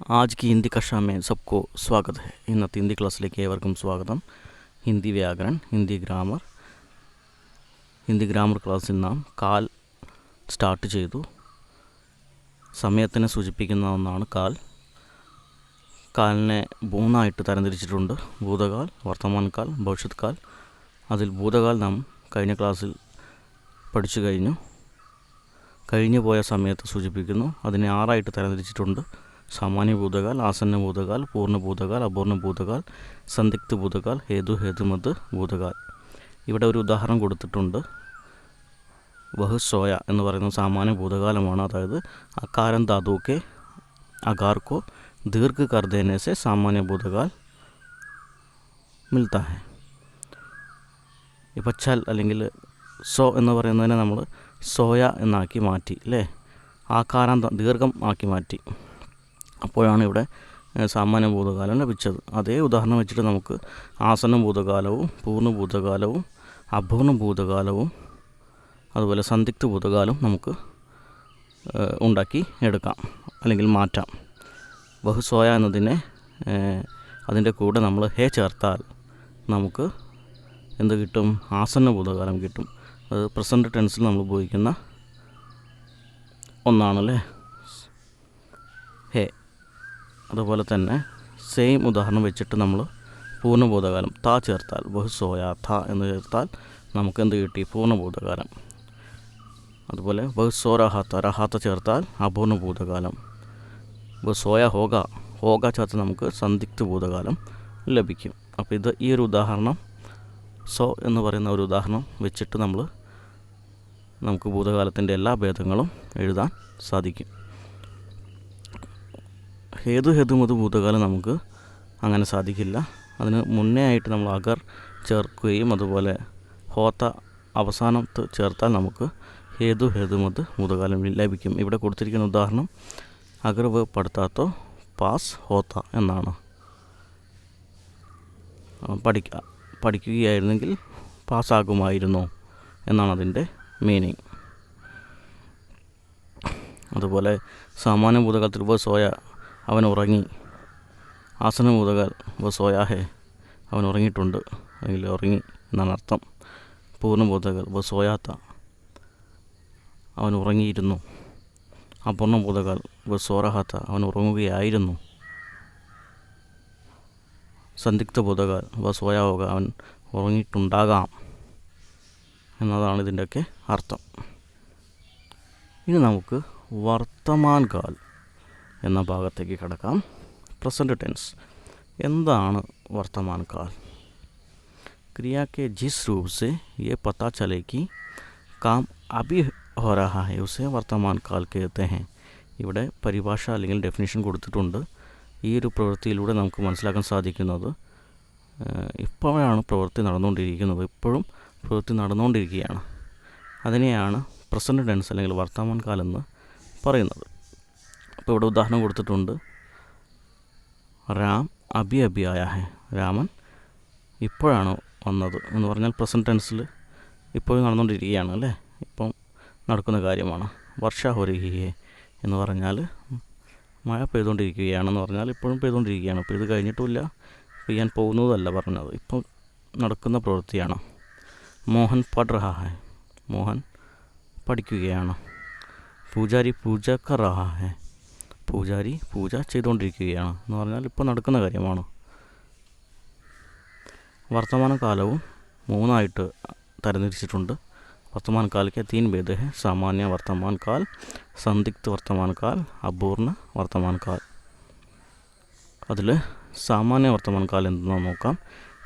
आज की हिंदी कक्षा में सबको स्वागत है. ഇന്നത്തെ ഹിന്ദി ക്ലാസ്സിലേക്ക് ഏവർക്കും സ്വാഗതം. ഹിന്ദി വ്യാകരൺ, ഹിന്ദി ഗ്രാമർ ക്ലാസ്സിൽ നാം കാൽ സ്റ്റാർട്ട് ചെയ്തു. സമയത്തിനെ സൂചിപ്പിക്കുന്ന ഒന്നാണ് കാൽ. കാലിനെ മൂന്നായിട്ട് തരംതിരിച്ചിട്ടുണ്ട്: ഭൂതകാൽ, വർത്തമാനകാൽ, ഭവിഷ്യത് കാൽ. അതിൽ ഭൂതകാൽ നാം കഴിഞ്ഞ ക്ലാസ്സിൽ പഠിച്ചു കഴിഞ്ഞു. കഴിഞ്ഞു പോയ സമയത്ത് സൂചിപ്പിക്കുന്നു. അതിനെ 6ആയിട്ട് തരംതിരിച്ചിട്ടുണ്ട്: സാമാന്യ ഭൂതകാൽ, ആസന്ന ഭൂതകാൽ, പൂർണ്ണ ഭൂതകാൽ, അപൂർണ്ണ ഭൂതകാൽ, സന്ദിഗ്ധ ഭൂതകാൽ, ഹേതുമത് ഭൂതകാൽ. ഇവിടെ ഒരു ഉദാഹരണം കൊടുത്തിട്ടുണ്ട്. വഹ് സോയ എന്ന് പറയുന്ന സാമാന്യ ഭൂതകാലമാണ്. അതായത് അകാരം ധാതുക്കെ അകാർക്കോ ദീർഘ കർ ദേനെ സെ സാമാന്യ ഭൂതകാൽ മിൽത്താ ഹെ. ഇപ്പോൾ ചൽ അല്ലെങ്കിൽ സോ എന്ന് പറയുന്നതിനെ നമ്മൾ സോയ എന്നാക്കി മാറ്റി, അല്ലേ? ആകാരം ദീർഘം ആക്കി മാറ്റി. അപ്പോഴാണ് ഇവിടെ സാമാന്യ ഭൂതകാലം ലഭിച്ചത്. അതേ ഉദാഹരണം വെച്ചിട്ട് നമുക്ക് ആസന്ന ഭൂതകാലവും പൂർണ്ണ ഭൂതകാലവും അപൂർണ്ണ ഭൂതകാലവും അതുപോലെ സന്ദിഗ്ധ ഭൂതകാലം നമുക്ക് ഉണ്ടാക്കി എടുക്കാം അല്ലെങ്കിൽ മാറ്റാം. ബഹുസോയ എന്നതിനെ അതിൻ്റെ കൂടെ നമ്മൾ ഹേ ചേർത്താൽ നമുക്ക് എന്ത് കിട്ടും? ആസന്ന ഭൂതകാലം കിട്ടും. അത് പ്രസൻറ്റ് ടെൻസിൽ നമ്മൾ ഉപയോഗിക്കുന്ന ഒന്നാണല്ലേ, ഹേ. അതുപോലെ തന്നെ സെയിം ഉദാഹരണം വെച്ചിട്ട് നമ്മൾ പൂർണ്ണ ഭൂതകാലം താ ചേർത്താൽ, ബഹുസോയ ഥ എന്ന് ചേർത്താൽ നമുക്ക് എന്ത് കിട്ടി? പൂർണ്ണ ഭൂതകാലം. അതുപോലെ ബഹുസോരഹാത്ത രഹാത്ത ചേർത്താൽ അപൂർണ്ണ ഭൂതകാലം. ബഹുസോയ ഹോഗ ചേർത്താൽ നമുക്ക് സന്ദിഗ്ധ ഭൂതകാലം ലഭിക്കും. അപ്പോൾ ഈ ഒരു ഉദാഹരണം, സോ എന്ന് പറയുന്ന ഒരു ഉദാഹരണം വെച്ചിട്ട് നമുക്ക് ഭൂതകാലത്തിൻ്റെ എല്ലാ ഭേദങ്ങളും എഴുതാൻ സാധിക്കും. ഹേതുമത് ഭൂതകാലം നമുക്ക് അങ്ങനെ സാധിക്കില്ല. അതിന് മുന്നേ ആയിട്ട് നമ്മൾ അഗർ ചേർക്കുകയും അതുപോലെ ഹോത്ത അവസാനത്ത് ചേർത്താൽ നമുക്ക് ഹേതുമത് ഭൂതകാലം ലഭിക്കും. ഇവിടെ കൊടുത്തിരിക്കുന്ന ഉദാഹരണം അഗർ വ പഠിത്താത്തോ പാസ് ഹോത്ത എന്നാണ്. പഠിക്കുകയായിരുന്നെങ്കിൽ പാസ്സാകുമായിരുന്നോ എന്നാണ് അതിൻ്റെ മീനിങ്. അതുപോലെ സാമാന്യ ഭൂതകാലത്തിൽ വ സോയ അവൻ ഉറങ്ങി. ആസന്ന ഭൂതകാൽ വ സോയാ ഹേ അവൻ ഉറങ്ങിയിട്ടുണ്ട് അല്ലെങ്കിൽ ഉറങ്ങി എന്നാണ് അർത്ഥം. പൂർണ്ണ ഭൂതകാൽ വ സോയാത്ത അവൻ ഉറങ്ങിയിരുന്നു. അപൂർണ്ണ ഭൂതകാൽ വ സോറഹാത്ത അവൻ ഉറങ്ങുകയായിരുന്നു. സന്ദിഗ്ധ ഭൂതകാൽ വ സോയാ ഹോഗ അവൻ ഉറങ്ങിയിട്ടുണ്ടാകാം എന്നതാണ് ഇതിൻ്റെയൊക്കെ അർത്ഥം. ഇനി നമുക്ക് വർത്തമാൻ കാൽ എന്ന ഭാഗത്തേക്ക് കടക്കാം. Present tense. എന്താണ് വർത്തമാൻ കാൽ? क्रिया के जिस रूप से ये पता चले कि काम अभी हो रहा है उसे वर्तमान काल कहते हैं. ഇവിടെ പരിഭാഷ അല്ലെങ്കിൽ ഡെഫിനിഷൻ കൊടുത്തിട്ടുണ്ട്. ഈ ഒരു പ്രവൃത്തിയിലൂടെ നമുക്ക് മനസ്സിലാക്കാൻ സാധിക്കുന്നത് ഇപ്പോഴാണ് പ്രവൃത്തി നടന്നുകൊണ്ടിരിക്കുന്നത്, ഇപ്പോഴും പ്രവൃത്തി നടന്നുകൊണ്ടിരിക്കുകയാണ്. അതിനെയാണ് പ്രസൻറ്റ് ടെൻസ് അല്ലെങ്കിൽ വർത്തമാൻ കാലം എന്ന് പറയുന്നത്. അപ്പോൾ ഇവിടെ ഉദാഹരണം കൊടുത്തിട്ടുണ്ട്. രാം അഭി ആയ ഹെ. രാമൻ ഇപ്പോഴാണ് വന്നത് എന്ന് പറഞ്ഞാൽ പ്രസൻറ്റ് ടെൻസിൽ ഇപ്പോഴും നടന്നുകൊണ്ടിരിക്കുകയാണ്, അല്ലേ? ഇപ്പം നടക്കുന്ന കാര്യമാണ്. വർഷ ഹോ രഹി ഹെ എന്ന് പറഞ്ഞാൽ മഴ പെയ്തുകൊണ്ടിരിക്കുകയാണെന്ന് പറഞ്ഞാൽ ഇപ്പോഴും പെയ്തുകൊണ്ടിരിക്കുകയാണ്. പെയ്ത് കഴിഞ്ഞിട്ടുമില്ല, പെയ്യാൻ പോകുന്നതല്ല പറഞ്ഞത്, ഇപ്പം നടക്കുന്ന പ്രവൃത്തിയാണ്. മോഹൻ പഠ് റഹാ ഹെ. മോഹൻ പഠിക്കുകയാണ്. പൂജാരി പൂജ കർ റഹാ ഹെ. പൂജാരി പൂജ ചെയ്തുകൊണ്ടിരിക്കുകയാണ് എന്ന് പറഞ്ഞാൽ ഇപ്പോൾ നടക്കുന്ന കാര്യമാണ്. വർത്തമാനകാലവും 3ആയിട്ട് തരംതിരിച്ചിട്ടുണ്ട്. വർത്തമാനകാൽ के 3 भेद हैं: सामान्य वर्तमान काल, संदिग्ध वर्तमान काल, अपूर्ण वर्तमान काल. അതിൽ सामान्य वर्तमान काल എന്തെന്ന് നോക്കാം.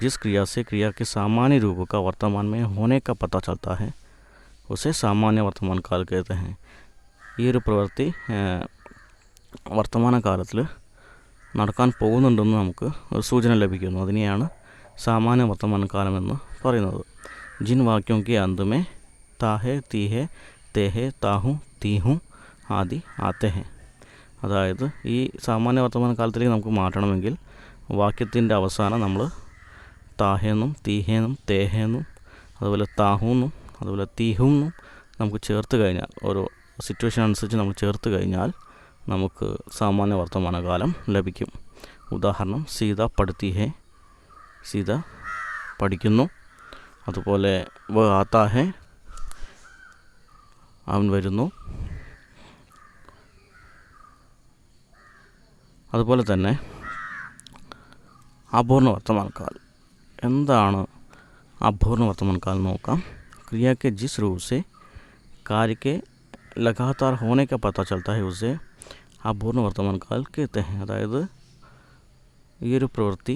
जिस क्रिया से क्रिया के सामान्य रूप का वर्तमान में होने का पता चलता है उसे सामान्य वर्तमान काल कहते हैं. ഈ ഒരു പ്രവൃത്തി വർത്തമാനകാലത്തിൽ നടക്കാൻ പോകുന്നുണ്ടെന്ന് നമുക്ക് സൂചന ലഭിക്കുന്നു. അതിനെയാണ് സാമാന്യ വർത്തമാനകാലം എന്ന് പറയുന്നത്. ജിൻ വാക്യോं के अंत में താഹെ തീഹെ തേഹെ താഹു തീഹു ആദി ആത്തെ ഹെ. അതായത് ഈ സാമാന്യ വർത്തമാനകാലത്തിലേക്ക് നമുക്ക് മാറ്റണമെങ്കിൽ വാക്യത്തിൻ്റെ അവസാനം നമ്മൾ താഹെന്നും തീഹെന്നും തേഹെന്നും അതുപോലെ താഹുന്നും അതുപോലെ തീഹുന്നും നമുക്ക് ചേർത്ത് കഴിഞ്ഞാൽ, ഓരോ സിറ്റുവേഷൻ അനുസരിച്ച് നമ്മൾ ചേർത്ത് കഴിഞ്ഞാൽ നമുക്ക് സാമാന്യ വർത്തമാനകാലം ലഭിക്കും. ഉദാഹരണം സീത പഠിത്തി ഹെ, സീത പഠിക്കുന്നു. അതുപോലെ വ ആത്താ ഹെ, അവൻ വരുന്നു. അതുപോലെ തന്നെ അപൂർണ വർത്തമാനകാൽ. എന്താണ് अपूर्ण वर्तमान काल नोकाम. क्रिया के जिस रूप से कार्य के लगातार होने का पता चलता है उसे अपूर्ण वर्तमान काल कहते हैं. അതായത് ഈ ഒരു പ്രവൃത്തി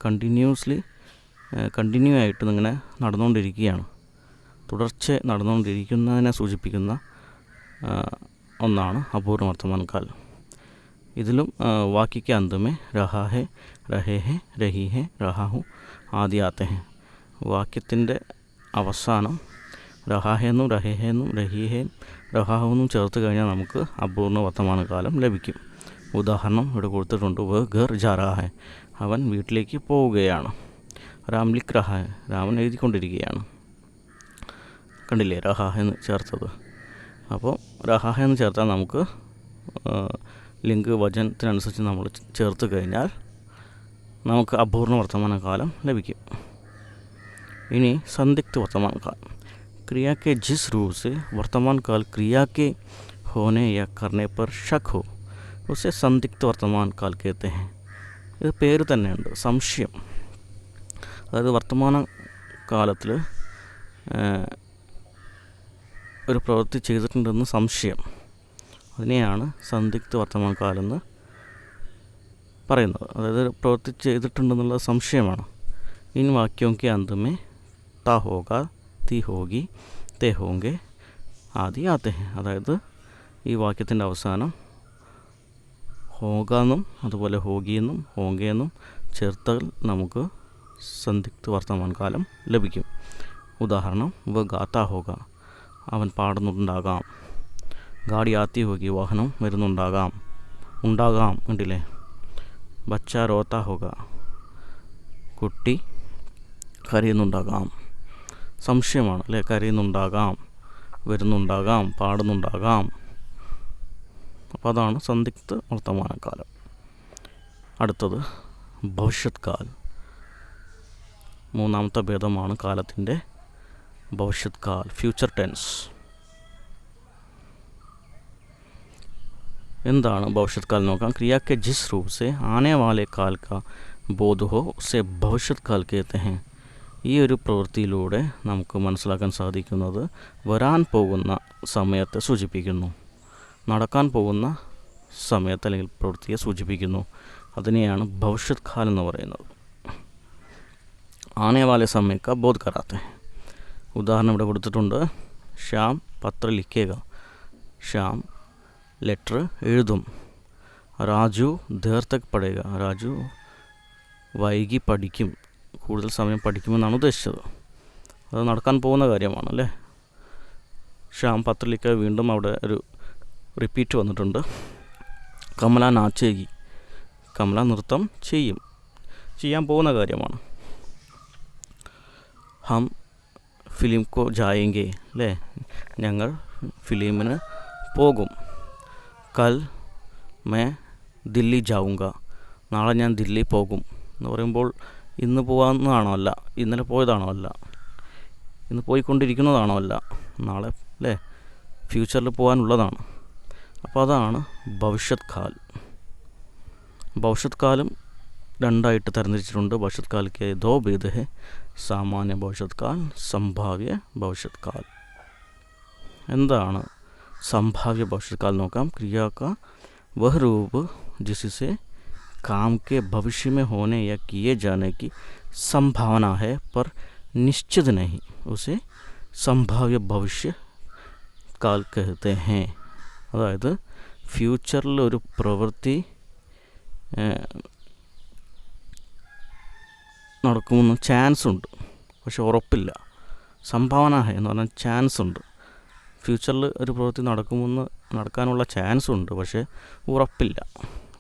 കണ്ടിന്യൂ ആയിട്ട് ഇങ്ങനെ നടന്നുകൊണ്ടിരിക്കുകയാണ്, തുടർച്ച നടന്നുകൊണ്ടിരിക്കുന്നതിനെ സൂചിപ്പിക്കുന്ന ഒന്നാണ് അപൂർണ വർത്തമാൻ കാൽ. ഇതിലും വാക്യ के अंत में रहा है, रहे हैं, रही है, रहा हूँ आदि आते हैं. വാക്യത്തിൻ്റെ അവസാനം രഹാഹെന്നും രഹേഹെന്നും രഹീഹേം രഹാഹെന്നും ചേർത്ത് കഴിഞ്ഞാൽ നമുക്ക് അപൂർണ വർത്തമാനകാലം ലഭിക്കും. ഉദാഹരണം ഇവിടെ കൊടുത്തിട്ടുണ്ട്. വ ഘർ ജാ രഹാ ഹെ, അവൻ വീട്ടിലേക്ക് പോവുകയാണ്. രാം ലിഖ് രഹാ ഹെ, രാമൻ എഴുതിക്കൊണ്ടിരിക്കുകയാണ്. കണ്ടില്ലേ രഹാഹ എന്ന് ചേർത്തത്. അപ്പോൾ രഹാഹ എന്ന് ചേർത്താൽ നമുക്ക് ലിംഗ് വചനത്തിനനുസരിച്ച് നമ്മൾ ചേർത്ത് കഴിഞ്ഞാൽ നമുക്ക് അപൂർണ വർത്തമാനകാലം ലഭിക്കും. इन्हीं संदिग्ध वर्तमान काल. क्रिया के जिस रूप से वर्तमान काल क्रिया के होने या करने पर शक हो उसे संदिग्ध वर्तमान काल कहते हैं. ഇത് പേര് തന്നെയുണ്ട്, സംശയം. അതായത് വർത്തമാന കാലത്തിൽ ഒരു പ്രവൃത്തി ചെയ്തിട്ടുണ്ടെന്ന് സംശയം, അതിനെയാണ് സന്ദിഗ്ധ വർത്തമാന കാലെന്ന് പറയുന്നത്. അതായത് പ്രവൃത്തി ചെയ്തിട്ടുണ്ടെന്നുള്ള സംശയമാണ്. इन वाक्यों के अंत में ता होगा, ती होगी, ते होंगे ആദി ആത്തെ ഹെ. അതായത് ഈ വാക്യത്തിൻ്റെ അവസാനം ഹോഗെന്നും അതുപോലെ ഹോഗിയെന്നും ഹോങ്കെന്നും ചേർത്താൽ നമുക്ക് സന്ദിഗ്ധ വർത്തമാൻ കാലം ലഭിക്കും. ഉദാഹരണം വ ഗാത്താ ഹോഗ, അവൻ പാടുന്നുണ്ടാകാം. ഗാഡി ആത്തി ഹോഗി, വാഹനം വരുന്നുണ്ടാകാം. ഉണ്ടാകാം ഉണ്ടല്ലേ. ബച്ച റോത്താ ഹോഗ, കുട്ടി കരയുന്നുണ്ടാകാം. സംശയമാണ് അല്ലേ. കരയുന്നുണ്ടാകാം, വരുന്നുണ്ടാകാം, പാടുന്നുണ്ടാകാം. അപ്പോൾ അതാണ് സന്ദിഗ്ധ വർത്തമാനകാലം. അടുത്തത് ഭവിഷ്യത് കാൽ. മൂന്നാമത്തെ ഭേദമാണ് കാലത്തിൻ്റെ ഭവിഷ്യത് കാൽ, ഫ്യൂച്ചർ ടെൻസ്. എന്താണ് ഭവിഷ്യത് കാൽ നോക്കാം. क्रिया के जिस रूप से आने वाले काल का बोध हो उसे भविष्यत काल कहते हैं. ഈ ഒരു പ്രവൃത്തിയിലൂടെ നമുക്ക് മനസ്സിലാക്കാൻ സാധിക്കുന്നത് വരാൻ പോകുന്ന സമയത്തെ സൂചിപ്പിക്കുന്നു, നടക്കാൻ പോകുന്ന സമയത്ത് അല്ലെങ്കിൽ പ്രവൃത്തിയെ സൂചിപ്പിക്കുന്നു. അതിനെയാണ് ഭവിഷ്യത് കാൽ എന്ന് പറയുന്നത്. ആനെ വാലെ സമയ കാ ബോധ് കരാത്തെ. ഉദാഹരണം ഇവിടെ കൊടുത്തിട്ടുണ്ട്. ശ്യാം പത്ര ലിഖേഗ, ശ്യാം ലെറ്റർ എഴുതും. രാജു ദേർ തക് പഠേഗ, രാജു വൈകി പഠിക്കും, കൂടുതൽ സമയം പഠിക്കുമെന്നാണ് ഉദ്ദേശിച്ചത്. അത് നടക്കാൻ പോകുന്ന കാര്യമാണ് അല്ലേ. ശ്യാം പത്രലിക്ക, വീണ്ടും അവിടെ ഒരു റിപ്പീറ്റ് വന്നിട്ടുണ്ട്. കമല നാച്ചേകി, കമല നൃത്തം ചെയ്യാൻ പോകുന്ന കാര്യമാണ്. ഹം ഫിലിം കോ ജായെങ്കെ അല്ലേ, ഞങ്ങൾ ഫിലിമിന് പോകും. കൽ മേ ദില്ലി ജാവുങ്ക, നാളെ ഞാൻ ദില്ലി പോകും എന്ന് പറയുമ്പോൾ ഇന്ന് പോകാവുന്നതാണോ അല്ല, ഇന്നലെ പോയതാണോ അല്ല, ഇന്ന് പോയിക്കൊണ്ടിരിക്കുന്നതാണോ അല്ല, നാളെ അല്ലേ ഫ്യൂച്ചറിൽ പോകാനുള്ളതാണ്. അപ്പോൾ അതാണ് ഭവിഷ്യത് കാൽ. ഭവിഷ്യത് കാലം രണ്ടായിട്ട് തരംതിരിച്ചിട്ടുണ്ട്. ഭവിഷ്യത് കാൽ കെ ദോ ഭേദ ഹെ, സാമാന്യ ഭവിഷ്യത് കാൽ, സംഭാവ്യ ഭവിഷ്യത് കാൽ. എന്താണ് സംഭാവ്യ ഭവിഷ്യത് കാൽ നോക്കാം. ക്രിയ കാ വഹ് രൂപ് ജിസसे काम के भविष्य में होने या किए जाने की संभावना है पर निश्चित नहीं, उसे संभाव्य भविष्य काल कहते हैं. അതായത് ഫ്യൂച്ചറിൽ ഒരു പ്രവൃത്തി നടക്കുമെന്ന് ചാൻസ് ഉണ്ട്, പക്ഷെ ഉറപ്പില്ല. സംഭാവന ഹെ എന്ന് പറഞ്ഞാൽ ചാൻസ് ഉണ്ട്. ഫ്യൂച്ചറിൽ ഒരു പ്രവൃത്തി നടക്കാനുള്ള ചാൻസ് ഉണ്ട്, പക്ഷേ ഉറപ്പില്ല.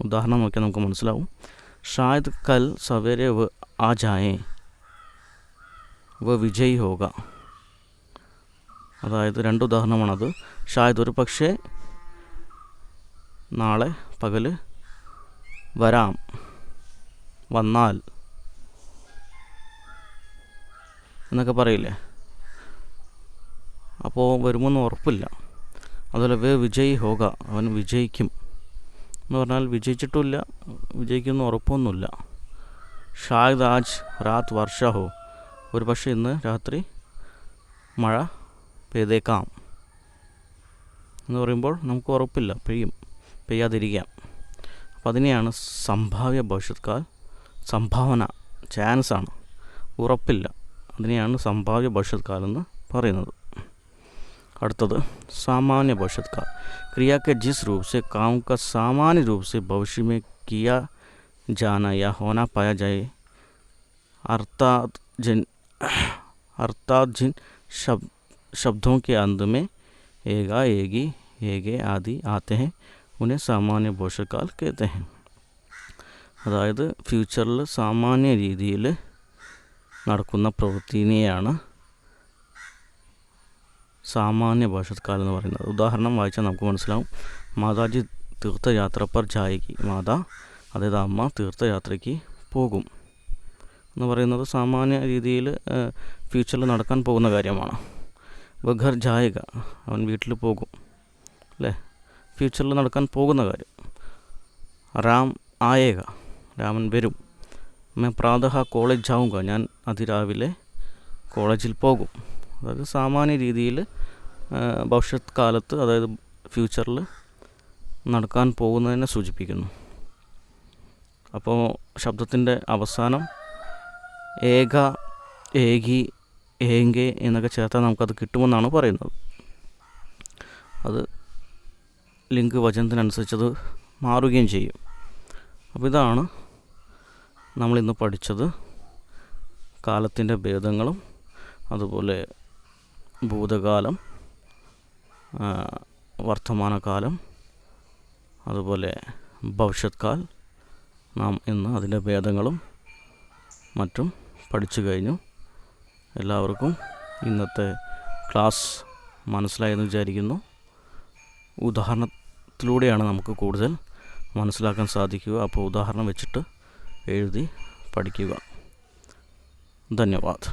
ഉദാഹരണം നോക്കിയാൽ നമുക്ക് മനസ്സിലാവും. ഷായത് കൽ സവേരെ വ ആ ജായേ വ വിജയ് ഹോഗ. അതായത് രണ്ട് ഉദാഹരണമാണത്. ഷായത് ഒരു പക്ഷേ നാളെ പകൽ, വരാം, വന്നാൽ എന്നൊക്കെ പറയില്ലേ. അപ്പോൾ വരുമെന്ന് ഉറപ്പില്ല. അതുപോലെ വേ വിജയ് ഹോഗ, അവൻ വിജയിക്കും എന്ന് പറഞ്ഞാൽ വിജയിച്ചിട്ടുമില്ല, വിജയിക്കുമെന്ന് ഉറപ്പൊന്നുമില്ല. ഷായദ് ആജ് രാത് വർഷ ഹോ, ഒരു പക്ഷേ ഇന്ന് രാത്രി മഴ പെയ്തേക്കാം എന്ന് പറയുമ്പോൾ നമുക്ക് ഉറപ്പില്ല, പെയ്യാതിരിക്കാം. അപ്പം അതിനെയാണ് സംഭാവ്യ ഭവിഷ്യത് കാൽ, സംഭാവന, ചാൻസാണ്, ഉറപ്പില്ല. അതിനെയാണ് സംഭാവ്യ ഭവിഷ്യത് കാൽ എന്ന് പറയുന്നത്. അടുത്തത് सामान्य भविष्य काल, क्रिया के जिस रूप से काम का सामान्य रूप से भविष्य में किया जाना या होना पाया जाए, अर्थात जिन शब्दों के अंत में एगा, एगी, एगे आदि आते हैं उन्हें सामान्य भविष्य काल कहते हैं. അതായത് ഫ്യൂച്ചറിൽ സാമാന്യ രീതിയിൽ നടക്കുന്ന പ്രവൃത്തിനെയാണ് സാമാന്യ ഭവിഷ്യത് കാലം എന്ന് പറയുന്നത്. ഉദാഹരണം വായിച്ചാൽ നമുക്ക് മനസ്സിലാവും. മാതാജി തീർത്ഥയാത്ര പർ ജായേഗി, മാതാ അതായത് അമ്മ തീർത്ഥയാത്രയ്ക്ക് പോകും എന്ന് പറയുന്നത് സാമാന്യ രീതിയിൽ ഫ്യൂച്ചറിൽ നടക്കാൻ പോകുന്ന കാര്യമാണ്. വ ഘർ ജായേഗ, അവൻ വീട്ടിൽ പോകും അല്ലേ, ഫ്യൂച്ചറിൽ നടക്കാൻ പോകുന്ന കാര്യം. രാം ആയേഗ, രാമൻ വരും. മേ പ്രാതഃ കോളേജ് ജാവുക, ഞാൻ അതിരാവിലെ കോളേജിൽ പോകും. അതായത് സാമാന്യ രീതിയിൽ ഭവിഷ്യത് കാലത്ത്, അതായത് ഫ്യൂച്ചറിൽ നടക്കാൻ പോകുന്നതിനെ സൂചിപ്പിക്കുന്നു. അപ്പോൾ ശബ്ദത്തിൻ്റെ അവസാനം ഏക, ഏകി, ഏങ്കെ എന്നൊക്കെ ചേർത്താൽ നമുക്കത് കിട്ടുമെന്നാണ് പറയുന്നത്. അത് ലിംഗ് വചനത്തിനനുസരിച്ചത് മാറുകയും ചെയ്യും. അപ്പോൾ ഇതാണ് നമ്മളിന്ന് പഠിച്ചത്. കാലത്തിൻ്റെ ഭേദങ്ങളും അതുപോലെ ഭൂതകാലം, വർത്തമാനകാലം, അതുപോലെ ഭവിഷ്യത് കാൽ. നാം ഇന്ന് അതിൻ്റെ ഭേദങ്ങളും മറ്റും പഠിച്ചു കഴിഞ്ഞു. എല്ലാവർക്കും ഇന്നത്തെ ക്ലാസ് മനസ്സിലായെന്ന് വിചാരിക്കുന്നു. ഉദാഹരണത്തിലൂടെയാണ് നമുക്ക് കൂടുതൽ മനസ്സിലാക്കാൻ സാധിക്കുക. അപ്പോൾ ഉദാഹരണം വെച്ചിട്ട് എഴുതി പഠിക്കുക. ധന്യവാദ്.